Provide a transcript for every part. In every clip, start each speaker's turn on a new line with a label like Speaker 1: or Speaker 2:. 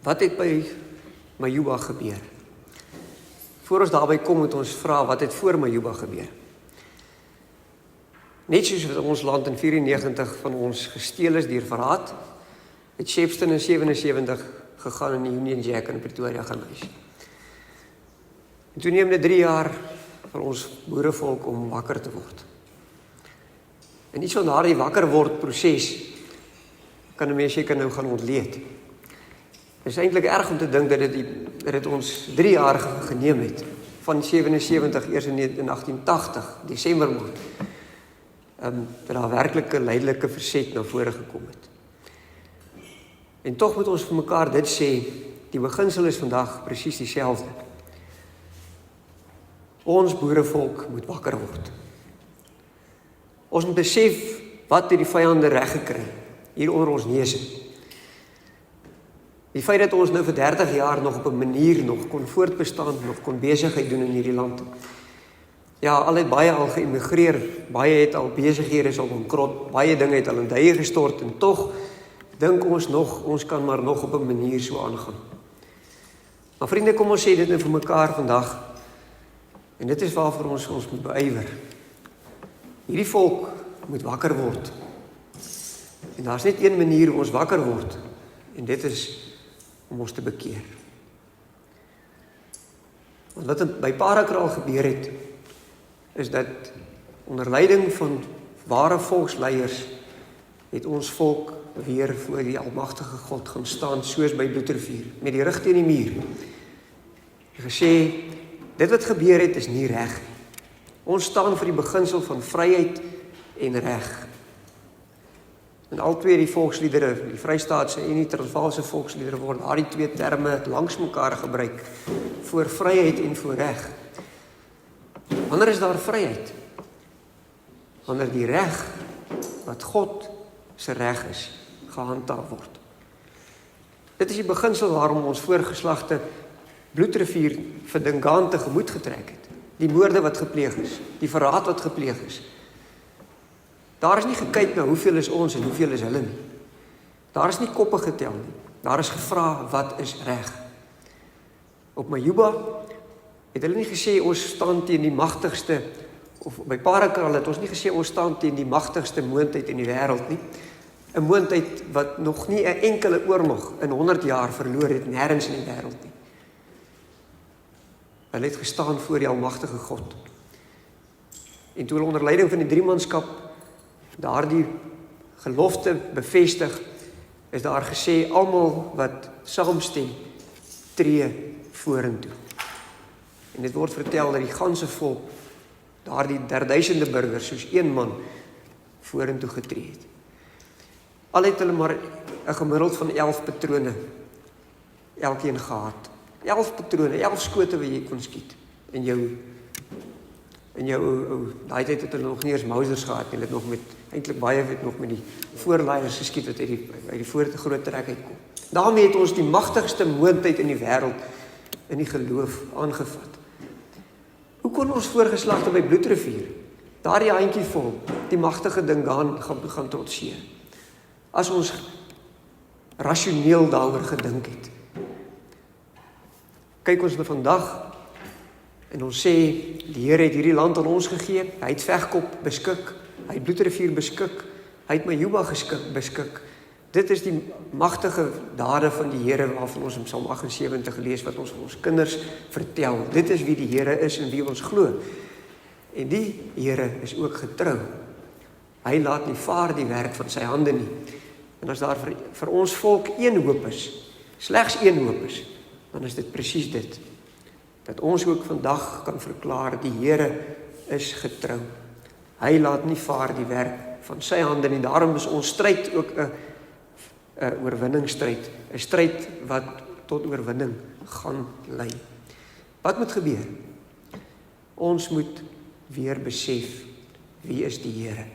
Speaker 1: Wat het by Majuba gebeur? Voor ons daarby kom, moet ons vra, wat het voor Majuba gebeur? Net soos wat ons land in 94 van ons gesteel is deur verraad, het Shepstone in 77 gegaan in die Union Jack in Pretoria gaan huis. En toe neem dit 3 jaar vir ons boerevolk om wakker te word. En iets van daardie wakker word proses kan 'n mens seker nou gaan ontleed. Het is eintlik erg om te dink dat dit ons 3 jaar geneem het, van 77 eers in 1880, Desember maand, dat daar werklike leidelike verzet na vore gekom het. En tog moet ons vir mekaar dit sê, die beginsel is vandag presies dieselfde. Ons boerevolk moet wakker word. Ons moet besef wat het die vyande reg gekry hier onder ons neuse. Die feit dat ons nou vir 30 jaar nog op 'n manier nog kon voortbestaan, nog kon besigheid doen in hierdie land. Ja, al het baie al geëmigreer, baie het al besighede is al bankrot, baie dinge het al in duie gestort en tog dink ons nog, ons kan maar nog op 'n manier so aangaan. Maar vriende, kom ons sê dit nou vir mekaar vandag. En dit is waarvoor ons moet beywer. Hierdie volk moet wakker word. En daar's net een manier hoe ons wakker word. En dit is om ons te bekeer. Want wat by Parakraal gebeur het, is dat onder leiding van ware volksleiers het ons volk weer voor die almagtige God gaan staan, soos by Bloedrivier, met die rug teen die muur. En gesê, dit wat gebeur het is nie reg. Ons staan vir die beginsel van vryheid en reg. En al twee die volksliedere, die Vrystaatse en die Transvaalse volksliedere word daardie twee terme langs mekaar gebruik, voor vryheid en voor reg. Wanneer is daar vryheid? Wanneer die reg, wat God se reg is, gehandhaaf word. Dit is die beginsel waarom ons voorgeslagte Bloedrivier vir Dingaan tegemoet getrek het. Die moorde wat gepleeg is, die verraad wat gepleeg is. Daar is nie gekyk na hoeveel is ons en hoeveel is hulle nie. Daar is nie koppe getel nie. Daar is gevra wat is reg. Op Majuba het hulle nie gesê ons staan teen die magtigste, of by Parakraal het ons nie gesê ons staan teen die magtigste moondheid in die wêreld nie. 'n Moondheid wat nog nie 'n enkele oorlog in 100 jaar verloor het, nêrens in die wêreld nie. Hulle het gestaan voor die almagtige God. En toe hulle onder leiding van die driemanskap daardie gelofte bevestig, is daar gesê, almal wat saamstem, tree vorentoe. En dit word vertel dat die ganse volk, daardie 3000 burgers, soos een man, vorentoe getree het. Al het hulle maar 'n gemiddeld van 11 patrone, elkeen gehad. 11 patrone, 11 skote wat jy kon skiet in jou daai tyd het hulle nog nie eens Mausers gehad, hulle het nog met, eintlik baie het nog met die voorlaaiers geskiet wat uit die voorte groot trek uitkom. Daarmee het ons die magtigste moondheid in die wêreld in die geloof aangevat. Hoe kon ons voorgeslagte by Bloedrivier, daardie handjie vol, die magtige Dingaan gaan trotseer? As ons rasioneel daaroor gedink het. Kyk ons na vandag, en ons sê, die Here het hierdie land aan ons gegee, hy het Vegkop beskik, hy het Bloedrivier beskik, hy het Majuba beskik. Dit is die magtige dade van die Here waarvan ons in Psalm 78 gelees, wat ons vir ons kinders vertel. Dit is wie die Here is en wie ons glo. En die Here is ook getrou. Hy laat nie vaar die werk van sy hande nie. En as daar vir ons volk een hoop is, slegs een hoop is, dan is dit presies dit. Dat ons ook vandag kan verklaar, die Here is getrou. Hy laat nie vaar die werk van sy hande nie. Daarom is ons stryd ook 'n oorwinningsstryd. 'n Stryd wat tot oorwinning gaan lei. Wat moet gebeur? Ons moet weer besef, wie is die Here?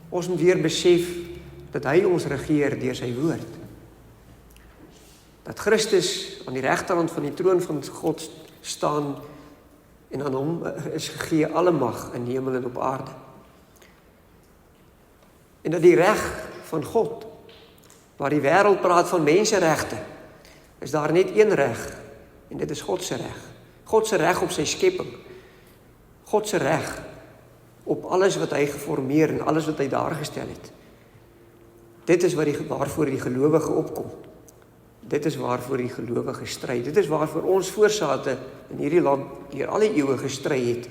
Speaker 1: Ons moet weer besef, dat hy ons regeer deur sy woord. Dat Christus aan die regterhand van die troon van God staan en aan hom is gegee alle mag in die hemel en op aarde. En dat die reg van God, waar die wêreld praat van menseregte, is daar net een reg, en dit is God se reg. God se reg op sy skepping. God se reg op alles wat hy geformeer en alles wat hy daar gestel het. Dit is waarvoor die gelowige opkom. Dit is waarvoor die gelowige stry. Dit is waarvoor ons voorsate in hierdie land deur al die eeue gestry het.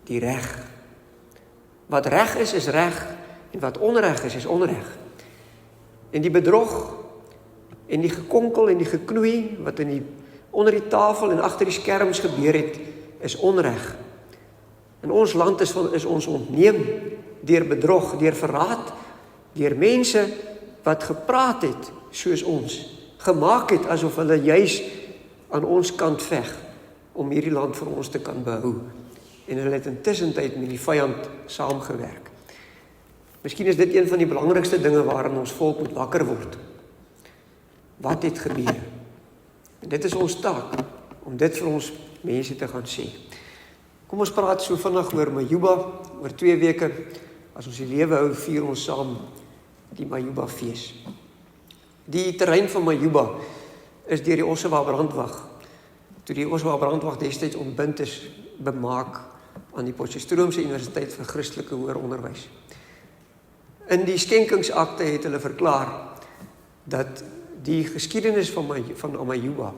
Speaker 1: Die reg. Wat reg is reg, en wat onreg is onreg. En die bedrog, en die gekonkel en die geknoei, wat onder die tafel en agter die skerms gebeur het, is onreg. In ons land is ons ontneem deur bedrog, deur verraad, deur mense wat gepraat het soos ons, gemaak het asof hulle juis aan ons kant veg, om hierdie land vir ons te kan behou. En hulle het intussentyd met die vyand saamgewerk. Miskien is dit een van die belangrikste dinge waarin ons volk moet wakker word. Wat het gebeur? En dit is ons taak, om dit vir ons mense te gaan sê. Kom ons praat so vinnig oor Majuba, oor 2 weke, as ons die lewe hou, vier ons saam die Majuba fees. Die terrein van Majuba is deur die Ossewa brandwag, toe die Ossewa brandwag destyds ontbind is, bemaak aan die Potchefstroomse Universiteit vir Christelike Hoër Onderwys. In die skenkingsakte het hulle verklaar dat die geskiedenis van Majuba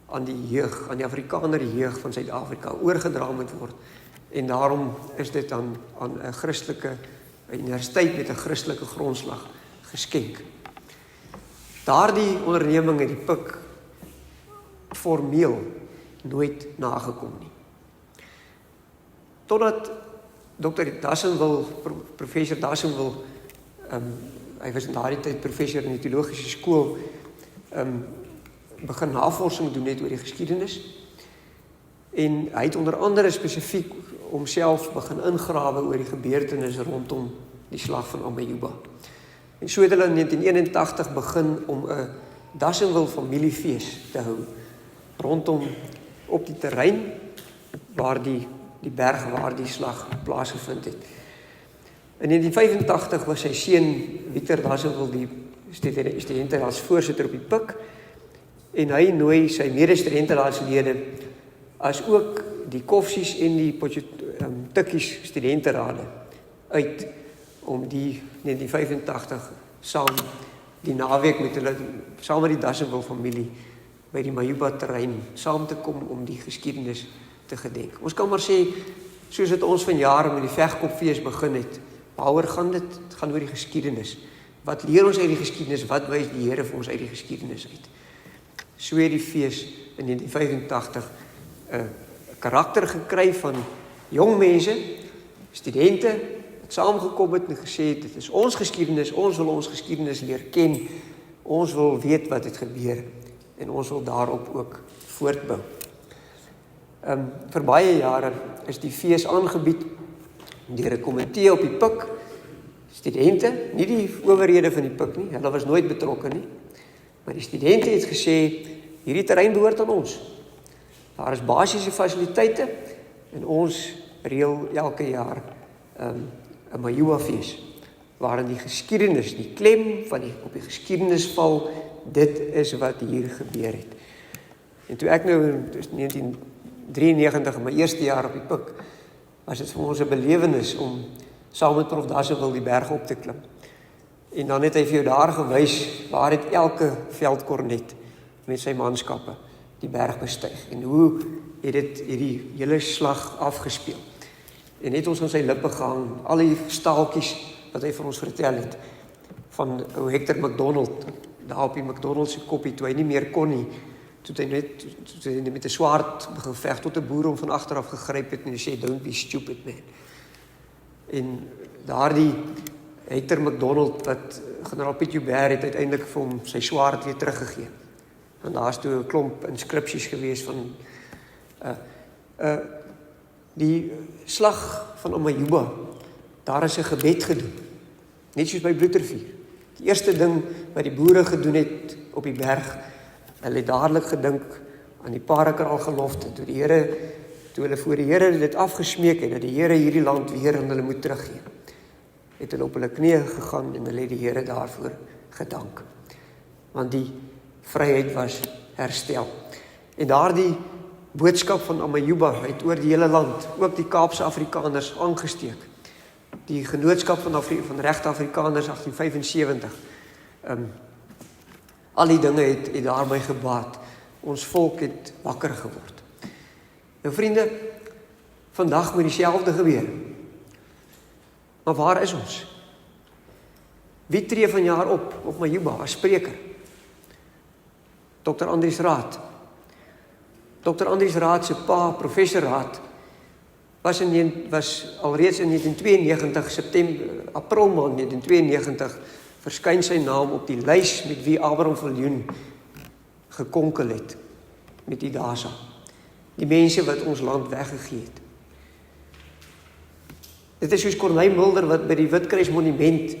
Speaker 1: aan die jeug, aan die Afrikaner jeug van Suid-Afrika oorgedra moet word. En daarom is dit aan 'n Christelike universiteit met 'n Christelike grondslag geskenk. Daardie onderneming het die PUK formeel nooit nagekom nie. Totdat Dr. Dassenwil, professor Dassenwil, hy was in daardie tyd professor in die teologiese skool, begin navorsing doen net oor die geskiedenis. En hy het onder andere spesifiek homself begin ingrawe oor die gebeurtenisse rondom die slag van Majuba. En so het hulle in 1981 begin om 'n Dassenwil familiefees te hou, rondom op die terrein waar die berg waar die slag plaasgevind het. In 1985 was sy seun Victor Dassenwil die studentenraads voorsitter op die PUK, en hy nooi sy mede-studentenraadslede as ook die Koffsies en die Tikkies studentenrade uit om die 1985 saam die naweek met hulle, saam met die Dassenwil familie by die Majuba terrein saam te kom om die geskiedenis te gedenk. Ons kan maar sê, soos het ons vanjaar met die Vegkopfees begin het, waaroor gaan dit? Het gaan oor die geskiedenis. Wat leer ons uit die geskiedenis? Wat wys die Here vir ons uit die geskiedenis uit? So het die fees in 1985 'n karakter gekry van jong mense, studente, wat saamgekom het en gesê het, dit is ons geskiedenis, ons wil ons geskiedenis leer ken, ons wil weet wat het gebeur, en ons wil daarop ook voortbou. Vir baie jare is die fees aangebied deur 'n komitee op die PUK, studente, nie die owerhede van die PUK nie, hulle was nooit betrokke nie, maar die studente het gesê, hierdie terrein behoort aan ons. Daar is basiese fasiliteite, en ons reël elke jaar 'n Majuba fees, waarin die geskiedenis, die klem op die geskiedenis val, dit is wat hier gebeur het. En toe ek nou in 1993, in my eerste jaar op die PUK, was dit vir ons 'n belewenis om saam met Prof. Dassenwil die berg op te klim. En dan het hy vir jou daar gewys, waar het elke veldkornet met sy manskappe die berg bestyg, en hoe het dit hierdie hele slag afgespeel. En het ons aan sy lippe gehang, al die staaltjies wat hy vir ons vertel het, van ou Hector McDonald, daar op die McDonald se koppie, toe hy nie meer kon nie, toe hy met 'n swaard begin veg, tot 'n boer hom van agter af gegryp het, en hy sê, don't be stupid man. En daardie Hector McDonald, wat generaal Piet Joubert het uiteindelik vir hom sy swaard weer teruggegee. En daar is toe 'n klomp inskripsies gewees van die slag van Majuba. Daar is 'n gebed gedoen, net soos by Bloedrivier. Die eerste ding wat die boere gedoen het op die berg, hulle het dadelik gedink aan die Parakraal gelofte, toe hulle voor die Here dit afgesmeek het, dat die Here hierdie land weer aan hulle moet teruggee. het hulle op hulle knieë gegaan en hulle het die Here daarvoor gedank. Want die vryheid was herstel. En daardie boodskap van Amajuba het oor die hele land, ook die Kaapse Afrikaners aangesteek. Die genootskap van regte Afrikaners 1875. Al die dinge het daarmee gebaat. Ons volk het wakker geword. Nou vriende, vandag moet dieselfde gebeur. Maar waar is ons? Wie tree vanjaar op Majuba as spreker? Dr. Andries Raad. Dr. Andries Raad se pa, professor Raad, was alreeds in 1992, April maand 1992, verskyn sy naam op die lys met wie Abraham Viljoen gekonkel het, met IDASA. Die mense wat ons land weggegee het. Dit is soos Corneille Mulder wat by die Witkruis monument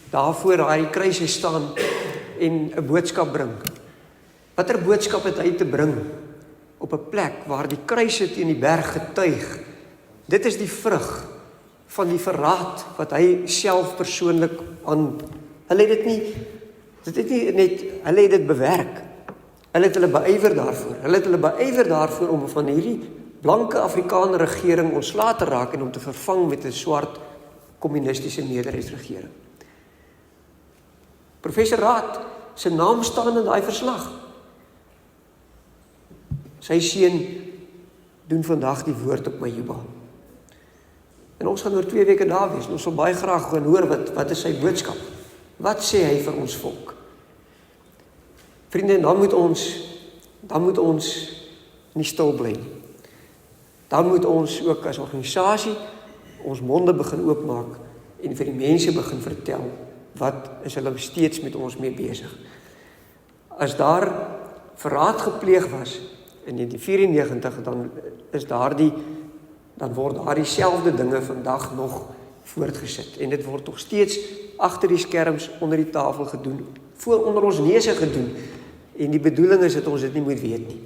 Speaker 1: daarvoor daai kruise staan en 'n boodskap bring. Watter boodskap het hy te bring op 'n plek waar die kruise teen die berg getuig? Dit is die vrug van die verraad wat hy self persoonlik aan. Hulle het dit bewerk. Hulle het hulle beywer daarvoor. Hulle het hulle beywer daarvoor om van hierdie blanke Afrikaner regering ontslae te raak en om te vervang met 'n swart kommunistiese meerderheidsregering. Professor Raad se naam staan in daai verslag. Sy seun doen vandag die woord op Majuba. En ons gaan oor 2 weke daar wees. Ons sal baie graag gaan hoor wat is sy boodskap. Wat sê hy vir ons volk? Vriende, dan moet ons nie stil bly nie. Dan moet ons ook as organisasie ons monde begin oopmaak en vir die mense begin vertel wat is hulle steeds met ons mee besig. As daar verraad gepleeg was in 1994, dan word daardie selfde dinge vandag nog voortgesit. En dit word nog steeds agter die skerms onder die tafel gedoen, onder ons neuse gedoen. En die bedoeling is dat ons dit nie moet weet nie.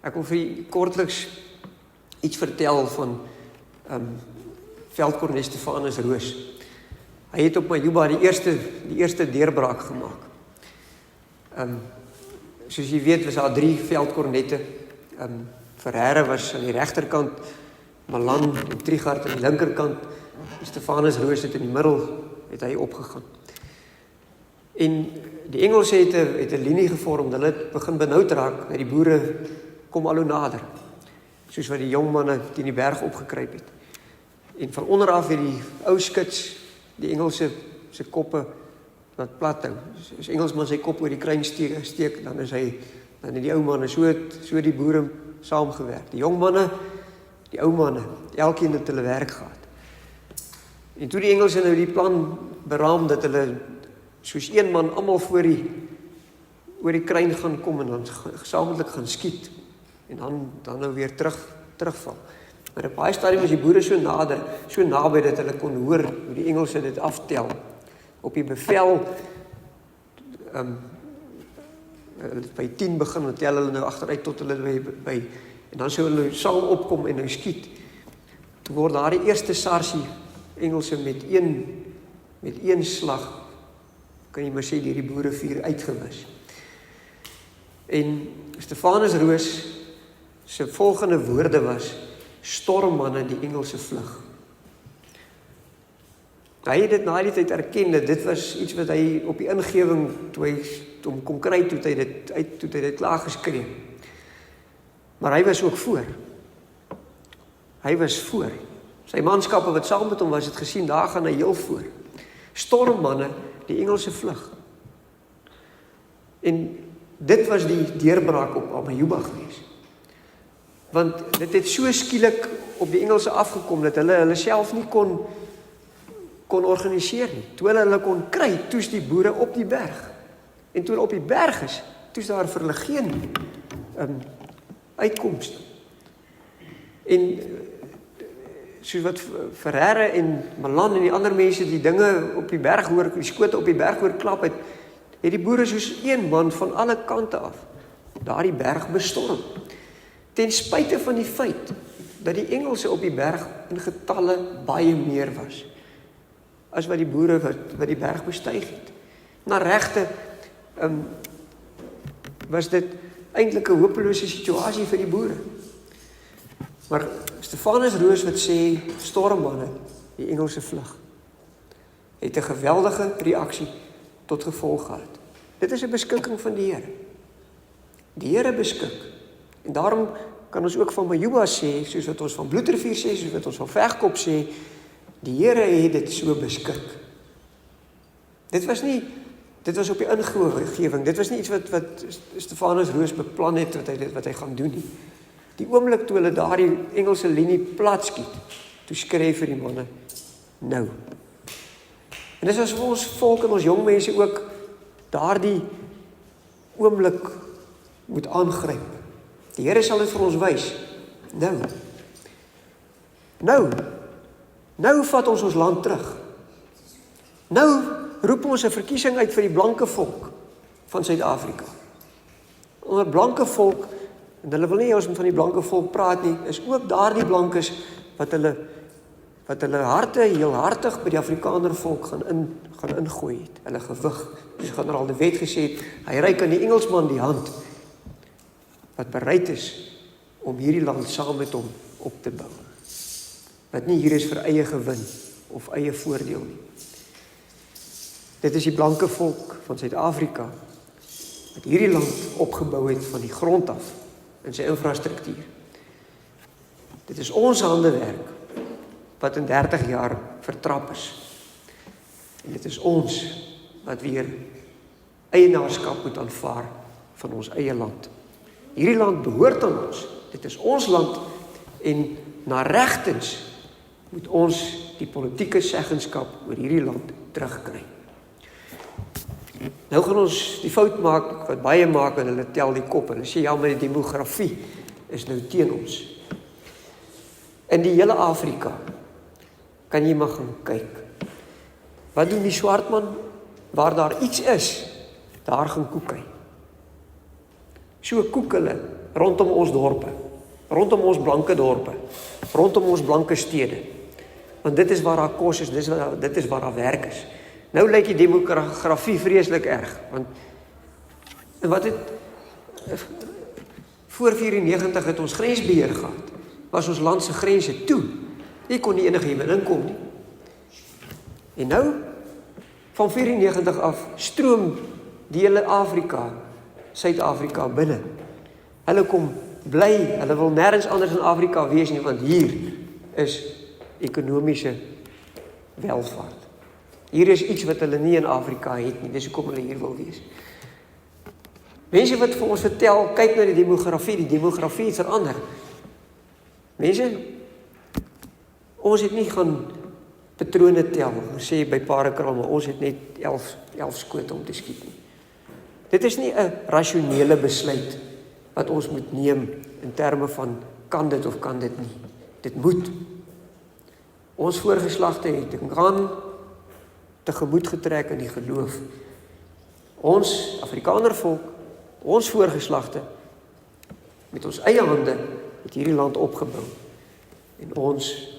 Speaker 1: Ek wil vir julle kortliks iets vertel van Veldkornet Stefanus Roos. Hy het op Majuba die eerste deurbraak gemaak. Soos jy weet was daar 3 veldkornette. Ferreira was aan die regterkant, Malan en Trigard aan die linkerkant. Stefanus Roos het in die middel het hy opgegaan. En die Engelse het 'n linie gevorm, hulle het begin benoud raak, die boere kom al hoe nader, soos wat die jong manne teen die berg opgekruip het. En van onderaf het die ou skits, die Engelse se koppe laat plat hou. As Engelsman sy kop oor die kruin steek, dan het die ou manne so die boere saamgewerk. Die jong manne, die ou manne, elkeen het hulle werk gehad. En toe die Engelse nou die plan beraam dat hulle soos een man almal oor die kruin gaan kom en dan gesamentlik gaan skiet en dan nou weer terugval. Maar op baie stadium was die boere so naby dat hulle kon hoor hoe die Engelse dit aftel. Op die bevel by 10 begin, dan tel hulle nou agteruit tot hulle by en dan sou hulle saam opkom en nou skiet. Toe word daar die eerste sarsie Engelse met een slag, kan jy maar sê, die boerevuur uitgewis. En Stefanus Roos se volgende woorde was: stormmanne, die Engelse vlug. Hy het dit na die tyd erken dat dit was iets wat hy op die ingewing toe hy hom kon kry, toe hy dit klaar geskree. Maar hy was ook voor. Hy was voor. Sy manskappe wat saam met hom was, het gesien, daar gaan hy heel voor. Stormmanne, die Engelse vlug. En dit was die deurbraak op Amajuba gewees. Want dit het so skielik op die Engelse afgekom, dat hulle self nie kon organiseer nie. Toe hulle kon kry, toes die boere op die berg. En toe hulle op die berg is, toes daar vir hulle geen uitkomste. En soos wat Ferreira en Malan en die ander mense die dinge op die berg hoor, die skote op die berg hoor klap het die boere soos een man van alle kante af daardie berg bestorm. Ten spyte van die feit dat die Engelse op die berg in getalle baie meer was. as wat die boere wat die berg bestyg het. Na regte was dit eintlik 'n hopelose situasie vir die boere. Maar Stefanus Roos wat sê, stormmanne, die Engelse vlug, het 'n geweldige reaksie tot gevolg gehad. Dit is 'n beskikking van die Here. Die Here beskik. En daarom kan ons ook van Majuba sê, soos wat ons van Bloedrivier sê, soos wat ons van Vegkop sê, die Here het dit so beskik. Dit was op die ingewing, dit was nie iets wat Stefanus Roos beplan het, wat hy gaan doen nie. Die oomblik toe hulle daardie Engelse linie plat skiet, toe skree vir die manne, nou. En dis as ons volk en ons jong mense ook daardie oomblik moet aangryp. Die Here sal dit vir ons wys. Nou vat ons land terug. Nou roep ons 'n verkiesing uit vir die blanke volk van Suid-Afrika. Onder blanke volk, en hulle wil nie ons van die blanke volk praat nie, is ook daardie blankes wat hulle harte heel hartig by die Afrikaner volk gaan ingooi het, hulle gewig. Soos generaal De Wet gesê het, hy reik aan die Engelsman die hand, wat bereid is om hierdie land saam met hom op te bou. Wat nie hier is vir eie gewin of eie voordeel nie. Dit is die blanke volk van Suid-Afrika wat hierdie land opgebou het van die grond af in sy infrastruktuur. Dit is ons handewerk wat in 30 jaar vertrap is. En dit is ons wat weer eienaarskap moet aanvaar van ons eie land. Hierdie land behoort aan ons. Dit is ons land en na regtens moet ons die politieke seggenskap oor hierdie land terugkry. Nou gaan ons die fout maak wat baie maak en hulle tel die kop en hulle sê ja, maar die demografie is nou teen ons. In die hele Afrika kan jy maar gaan kyk. Wat doen die swart man? Waar daar iets is, daar gaan koek hy. So koek hulle rondom ons dorpe, rondom ons blanke dorpe, rondom ons blanke stede. Want dit is waar daar kos is, dit is waar daar werk is. Nou lyk die demografie vreeslik erg, want wat het voor 94 het ons grensbeheer gehad, was ons land se grense toe. Jy kon nie enigiemand inkom nie. En nou, van 94 af, stroom die hele Afrika, Suid-Afrika binne. Hulle kom bly, hulle wil nêrens anders in Afrika wees nie, want hier is ekonomiese welvaart. Hier is iets wat hulle nie in Afrika het nie, dis hoekom hulle hier wil wees. Mense wat vir ons vertel, kyk na die demografie het verander. Mense, ons het nie gaan patrone tel, ons sê by Parekraal, maar ons het net 11 skote om te skiet nie. Dit is nie 'n rasionele besluit wat ons moet neem in terme van kan dit of kan dit nie. Dit moet. Ons voorgeslagte het gaan tegemoet getrek in die geloof. Ons Afrikaner volk, ons voorgeslagte met ons eie hande het hierdie land opgebou en ons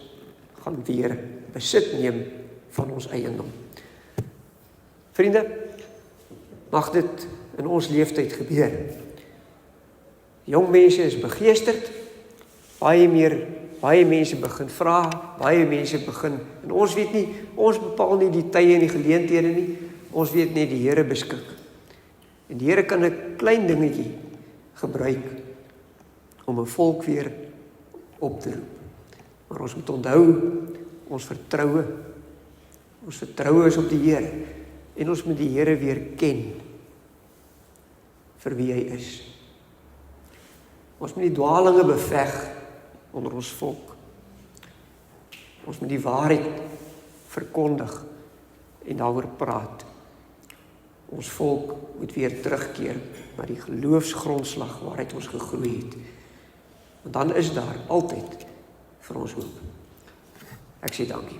Speaker 1: gaan weer besit neem van ons eiendom. Vriende, mag dit in ons leeftyd gebeur. Jong mense is begeesterd, baie mense begin vra, baie mense begin, en ons weet nie, ons bepaal nie die tye en die geleenthede nie, ons weet net die Here beskik. En die Here kan 'n klein dingetjie gebruik om 'n volk weer op te roep. Maar ons moet onthou, ons vertroue is op die Here, en ons moet die Here weer ken vir wie hy is. Ons moet die dwalinge beveg onder ons volk. Ons moet die waarheid verkondig en daaroor praat. Ons volk moet weer terugkeer na die geloofsgrondslag waaruit ons gegroei het. Want dan is daar altyd vir ons hoop. Ek sê dankie.